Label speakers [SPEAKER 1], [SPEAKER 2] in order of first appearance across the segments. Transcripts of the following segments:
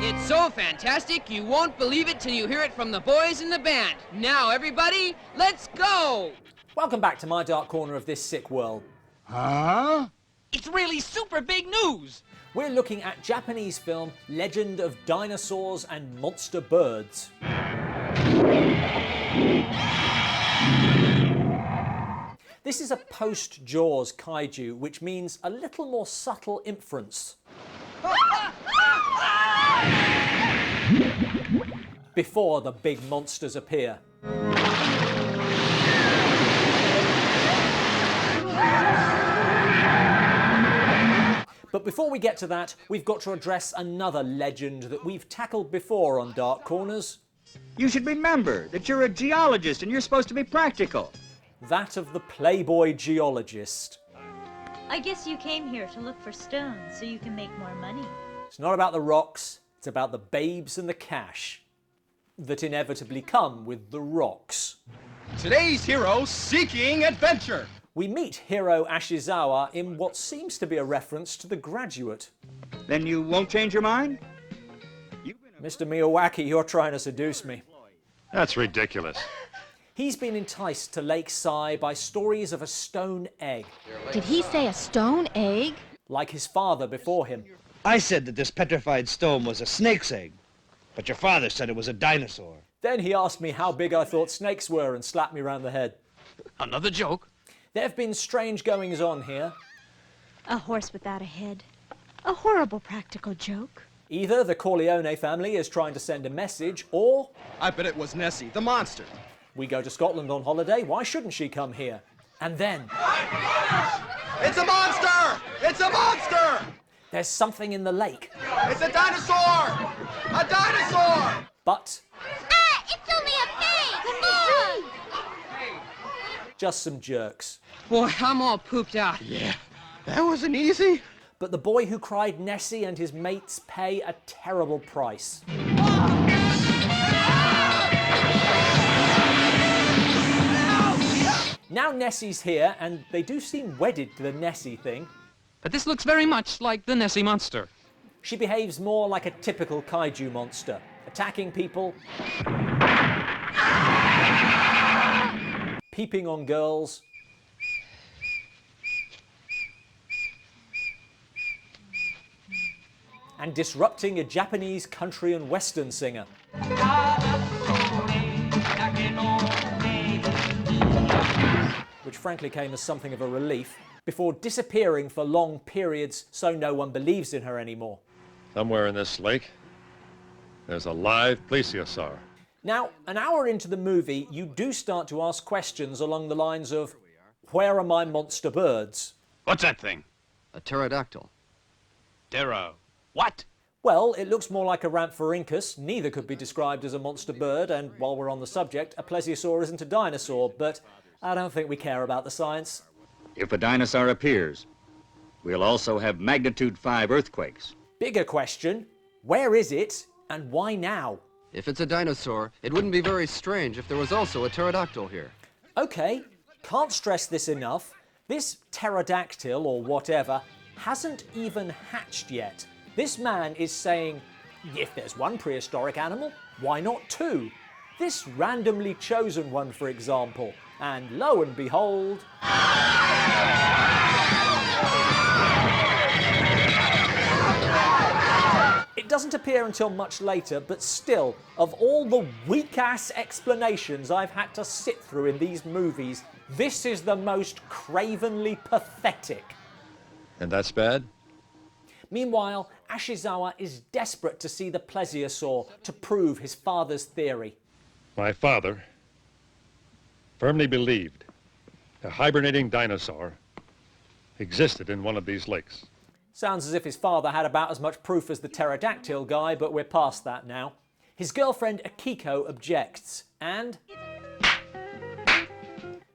[SPEAKER 1] It's so fantastic, you won't believe it till you hear it from the boys in the band. Now, everybody, let's go!
[SPEAKER 2] Welcome back to my dark corner of this sick world.
[SPEAKER 3] Huh?
[SPEAKER 1] It's really super big news!
[SPEAKER 2] We're looking at Japanese film Legend of Dinosaurs and Monster Birds. This is a post-Jaws kaiju, which means a little more subtle inference. Before the big monsters appear. But before we get to that, we've got to address another legend that we've tackled before on Dark Corners.
[SPEAKER 4] You should remember that you're a geologist and you're supposed to be practical.
[SPEAKER 2] That of the Playboy geologist.
[SPEAKER 5] I guess you came here to look for stones so you can make more money.
[SPEAKER 2] It's not about the rocks, it's about the babes and the cash that inevitably come with the rocks.
[SPEAKER 3] Today's hero seeking adventure.
[SPEAKER 2] We meet hero Ashizawa in what seems to be a reference to The Graduate.
[SPEAKER 4] Then you won't change your mind?
[SPEAKER 2] Mr. Miyawaki, you're trying to seduce me.
[SPEAKER 6] That's ridiculous.
[SPEAKER 2] He's been enticed to Lake Sai by stories of a stone egg.
[SPEAKER 7] Did he say a stone egg?
[SPEAKER 2] Like his father before him.
[SPEAKER 8] I said that this petrified stone was a snake's egg, but your father said it was a dinosaur.
[SPEAKER 2] Then he asked me how big I thought snakes were and slapped me round the head.
[SPEAKER 1] Another joke?
[SPEAKER 2] There have been strange goings-on here.
[SPEAKER 7] A horse without a head. A horrible practical joke.
[SPEAKER 2] Either the Corleone family is trying to send a message, or...
[SPEAKER 3] I bet it was Nessie, the monster.
[SPEAKER 2] We go to Scotland on holiday, why shouldn't she come here? And then...
[SPEAKER 3] It's a monster! It's a monster!
[SPEAKER 2] There's something in the lake.
[SPEAKER 3] It's a dinosaur! A dinosaur!
[SPEAKER 2] But...
[SPEAKER 7] Ah! It's only a fake!
[SPEAKER 2] just some jerks.
[SPEAKER 1] Boy, I'm all pooped out.
[SPEAKER 3] Yeah, that wasn't easy.
[SPEAKER 2] But the boy who cried Nessie and his mates pay a terrible price. Now Nessie's here, and they do seem wedded to the Nessie thing.
[SPEAKER 1] But this looks very much like the Nessie monster.
[SPEAKER 2] She behaves more like a typical kaiju monster, attacking people, peeping on girls, and disrupting a Japanese country and western singer. Which frankly came as something of a relief, before disappearing for long periods so no one believes in her anymore.
[SPEAKER 6] Somewhere in this lake, there's a live plesiosaur.
[SPEAKER 2] Now, an hour into the movie, you do start to ask questions along the lines of, where are my monster birds?
[SPEAKER 6] What's that thing?
[SPEAKER 9] A pterodactyl.
[SPEAKER 6] What?
[SPEAKER 2] Well, it looks more like a Rhamphorhynchus. Neither could be described as a monster bird, and while we're on the subject, a plesiosaur isn't a dinosaur, but I don't think we care about the science.
[SPEAKER 4] If a dinosaur appears, we'll also have magnitude 5 earthquakes.
[SPEAKER 2] Bigger question, where is it, and why now?
[SPEAKER 9] If it's a dinosaur, it wouldn't be very strange if there was also a pterodactyl here.
[SPEAKER 2] Okay, can't stress this enough. This pterodactyl, or whatever, hasn't even hatched yet. This man is saying, if there's one prehistoric animal, why not two? This randomly chosen one, for example. And lo and behold... It doesn't appear until much later, but still, of all the weak-ass explanations I've had to sit through in these movies, this is the most cravenly pathetic.
[SPEAKER 6] And that's bad?
[SPEAKER 2] Meanwhile, Ashizawa is desperate to see the plesiosaur to prove his father's theory.
[SPEAKER 6] My father firmly believed a hibernating dinosaur existed in one of these lakes.
[SPEAKER 2] Sounds as if his father had about as much proof as the pterodactyl guy, but we're past that now. His girlfriend Akiko objects, and...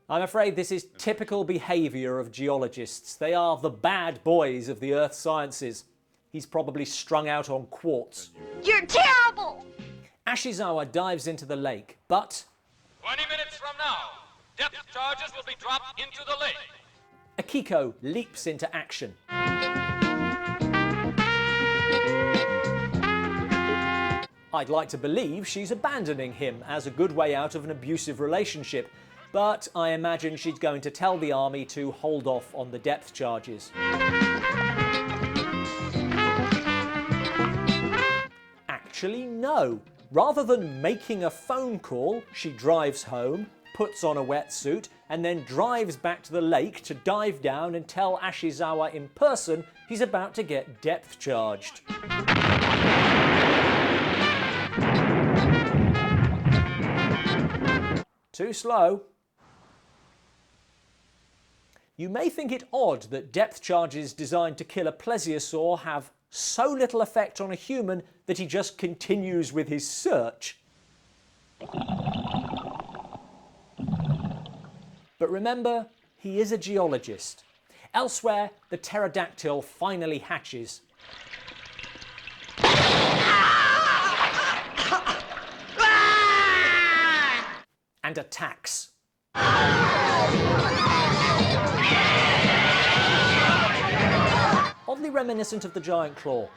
[SPEAKER 2] I'm afraid this is typical behaviour of geologists. They are the bad boys of the earth sciences. He's probably strung out on quartz.
[SPEAKER 7] You're terrible!
[SPEAKER 2] Ashizawa dives into the lake, but...
[SPEAKER 10] 20 minutes from now, depth charges will be dropped into the lake.
[SPEAKER 2] Akiko leaps into action. I'd like to believe she's abandoning him as a good way out of an abusive relationship, but I imagine she's going to tell the army to hold off on the depth charges. Actually, no. Rather than making a phone call, she drives home, puts on a wetsuit, and then drives back to the lake to dive down and tell Ashizawa in person he's about to get depth charged. Too slow. You may think it odd that depth charges designed to kill a plesiosaur have so little effect on a human that he just continues with his search. But remember, he is a geologist. Elsewhere, the pterodactyl finally hatches. And attacks. Oddly reminiscent of the giant claw.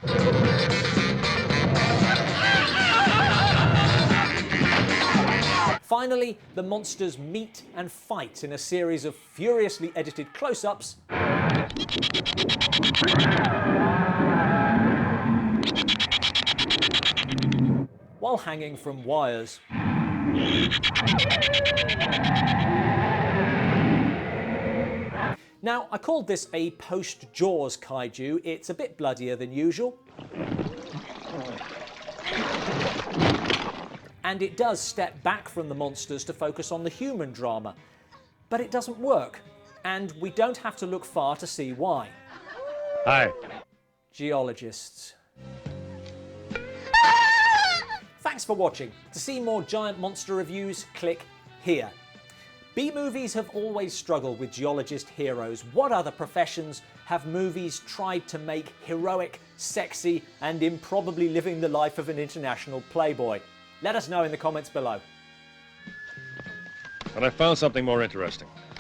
[SPEAKER 2] Finally, the monsters meet and fight in a series of furiously edited close-ups while hanging from wires. Now, I called this a post-Jaws kaiju. It's a bit bloodier than usual. And it does step back from the monsters to focus on the human drama. But it doesn't work, and we don't have to look far to see why.
[SPEAKER 6] Hi.
[SPEAKER 2] Geologists. Thanks for watching. To see more giant monster reviews, click here. B-movies have always struggled with geologist heroes. What other professions have movies tried to make heroic, sexy, and improbably living the life of an international playboy? Let us know in the comments below.
[SPEAKER 6] And I found something more interesting.